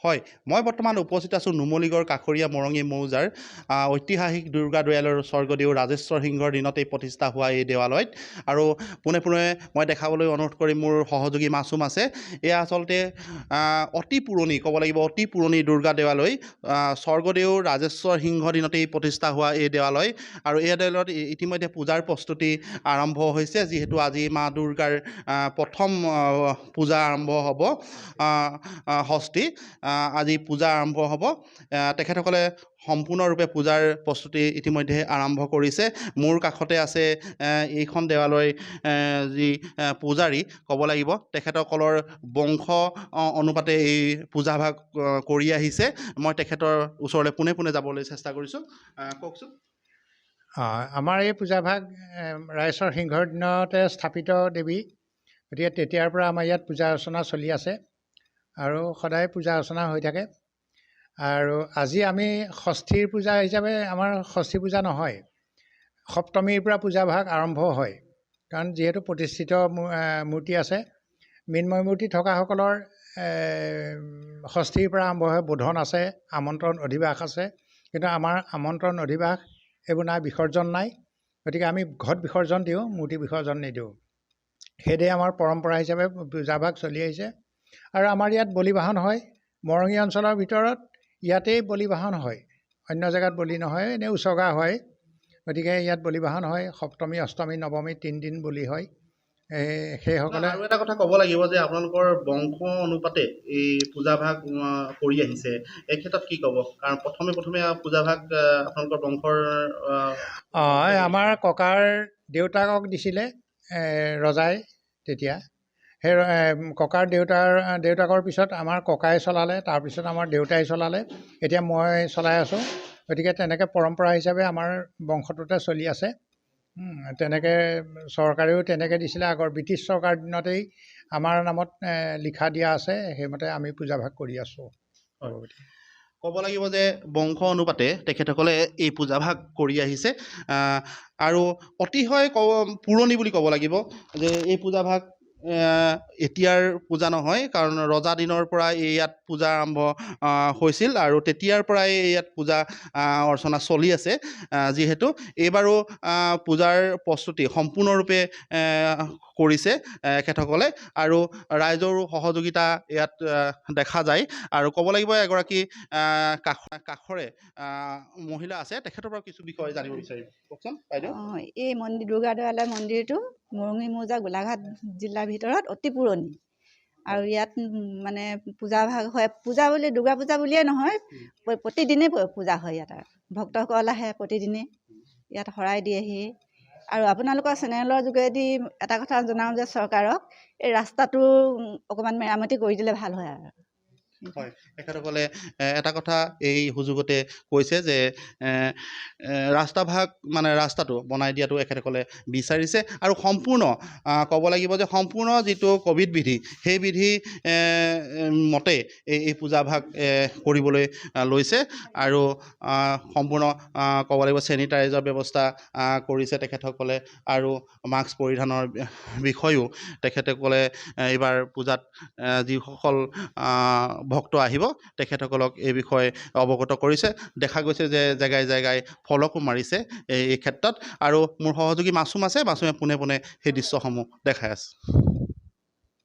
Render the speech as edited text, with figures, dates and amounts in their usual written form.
হয়, মই বৰ্তমান উপস্থিত আছোঁ নুমলীগড় কাষৰীয়া মৰঙী মৌজাৰ ঐতিহাসিক দুৰ্গা দেৱালয়ৰ স্বৰ্গদেউ ৰাজেশ্বৰ সিংহৰ দিনতেই প্ৰতিষ্ঠা হোৱা এই দেৱালয়ত। আৰু পোনে পোনে মই দেখাবলৈ অনুৰোধ কৰিম মোৰ সহযোগী মাছুম আছে। এয়া আচলতে অতি পুৰণি, ক'ব লাগিব অতি পুৰণি দুৰ্গা দেৱালয়। স্বৰ্গদেউ ৰাজেশ্বৰ সিংহ দিনতেই প্ৰতিষ্ঠা হোৱা এই দেৱালয়। আৰু এই দেৱালয়ত ইতিমধ্যে পূজাৰ প্ৰস্তুতি আৰম্ভ হৈছে, যিহেতু আজি মা দুৰ্গাৰ প্ৰথম পূজা আৰম্ভ হ'ব, ষষ্ঠী। আজি পূজা আৰম্ভ হ'ব। তেখেতসকলে সম্পূৰ্ণৰূপে পূজাৰ প্ৰস্তুতি ইতিমধ্যে আৰম্ভ কৰিছে। মোৰ কাষতে আছে এইখন দেৱালয় যি পূজাৰী, ক'ব লাগিব তেখেতসকলৰ বংশ অনুপাতে এই পূজাভাগ কৰি আহিছে। মই তেখেতৰ ওচৰলৈ পোনে পোনে যাবলৈ চেষ্টা কৰিছোঁ। কওকচোন। আমাৰ এই পূজাভাগ ৰাজেশ্বৰ সিংহৰ দিনতে স্থাপিত দেৱী, গতিকে তেতিয়াৰ পৰা আমাৰ ইয়াত পূজা অৰ্চনা চলি আছে আৰু সদায় পূজা অৰ্চনা হৈ থাকে। আৰু আজি আমি ষষ্ঠীৰ পূজা হিচাপে, আমাৰ ষষ্ঠী পূজা নহয়, সপ্তমীৰ পৰা পূজাভাগ আৰম্ভ হয়। কাৰণ যিহেতু প্ৰতিষ্ঠিত মূৰ্তি আছে, মৃন্ময় মূৰ্তি থকাসকলৰ ষষ্ঠীৰ পৰা আৰম্ভ হয়। বোধন আছে, আমন্ত্ৰণ অধিবাস আছে, কিন্তু আমাৰ আমন্ত্ৰণ অধিবাস এইবোৰ নাই, বিসৰ্জন নাই। গতিকে আমি ঘট বিসৰ্জন দিওঁ, মূৰ্তি বিসৰ্জন নিদিওঁ। সেইদৰে আমাৰ পৰম্পৰা হিচাপে পূজাভাগ চলি আহিছে। আৰু আমাৰ ইয়াত বলিবাহন হয়। মৰঙী অঞ্চলৰ ভিতৰত ইয়াতেই বলিবাহন হয়, অন্য জেগাত বলি নহয়, এনেই উচৰ্গা হয়। গতিকে ইয়াত বলিবাহন হয়। সপ্তমী, অষ্টমী, নৱমী 3 দিন বলি হয়। সেইসকলে আৰু এটা কথা ক'ব লাগিব যে আপোনালোকৰ বংশ অনুপাতে এই পূজাভাগ কৰি আহিছে, এই ক্ষেত্ৰত কি ক'ব? কাৰণ প্ৰথমে পূজাভাগ আপোনালোকৰ বংশৰ আমাৰ ককাৰ দেউতাকক দিছিলে ৰজাই তেতিয়া। সেই ককাৰ দেউতাকৰ পিছত আমাৰ ককাই চলালে, তাৰপিছত আমাৰ দেউতাই চলালে, এতিয়া মই চলাই আছোঁ। গতিকে তেনেকৈ পৰম্পৰা হিচাপে আমাৰ বংশটোতে চলি আছে। তেনেকৈ চৰকাৰেও তেনেকৈ দিছিলে। আগৰ ব্ৰিটিছ চৰকাৰ দিনতেই আমাৰ নামত লিখা দিয়া আছে, সেইমতে আমি পূজাভাগ কৰি আছোঁ। ক'ব লাগিব যে বংশ অনুপাতে তেখেতসকলে এই পূজাভাগ কৰি আহিছে। আৰু অতিশয় পুৰণি বুলি ক'ব লাগিব যে এই পূজাভাগ এতিয়াৰ পূজা নহয়, কাৰণ ৰজা দিনৰ পৰা ইয়াত পূজা আৰম্ভ হৈছিল আৰু তেতিয়াৰ পৰাই ইয়াত পূজা অৰ্চনা চলি আছে। যিহেতু এইবাৰো পূজাৰ প্ৰস্তুতি সম্পূৰ্ণৰূপে কৰিছে এখেতসকলে, আৰু ৰাইজৰো সহযোগিতা ইয়াত দেখা যায়। আৰু ক'ব লাগিব এগৰাকী কাষৰে মহিলা আছে, তেখেতৰ পৰা কিছু বিষয় জানিব বিচাৰিম। কওকচোন বাইদেউ। এই দুৰ্গা দেৱালয় মন্দিৰটো মৰঙী মৌজা গোলাঘাট জিলাৰ ভিতৰত অতি পুৰণি। আৰু ইয়াত মানে পূজাভাগ হয়। পূজা বুলি দুৰ্গা পূজা বুলিয়ে নহয়, প্ৰতিদিনেই পূজা হয় ইয়াত। ভক্তসকল আহে প্ৰতিদিনে, ইয়াত শৰাই দিয়েহি। আৰু আপোনালোকৰ চেনেলৰ যোগেদি এটা কথা জনাওঁ যে চৰকাৰক এই ৰাস্তাটো অকণমান মেৰামতি কৰি দিলে ভাল হয়। আৰু হয়, তেখেতসকলে এটা কথা এই সুযোগতে কৈছে যে ৰাস্তাটো বনাই দিয়াটো এখেতসকলে বিচাৰিছে। আৰু সম্পূৰ্ণ ক'ব লাগিব যে সম্পূৰ্ণ যিটো ক'ভিড বিধি, সেই বিধি মতে এই পূজাভাগ কৰিবলৈ লৈছে। আৰু সম্পূৰ্ণ ক'ব লাগিব চেনিটাইজৰ ব্যৱস্থা কৰিছে তেখেতসকলে। আৰু মাস্ক পৰিধানৰ বিষয়েও তেখেতসকলে এইবাৰ পূজাত যিসকল ভক্ত আহিব তেখেতসকলক এই বিষয়ে অৱগত কৰিছে। দেখা গৈছে যে জেগাই জেগাই ফলকো মাৰিছে এই ক্ষেত্ৰত। আৰু মোৰ সহযোগী মাছুম আছে, মাছুমে পোনে পোনে সেই দৃশ্যসমূহ দেখাই আছে।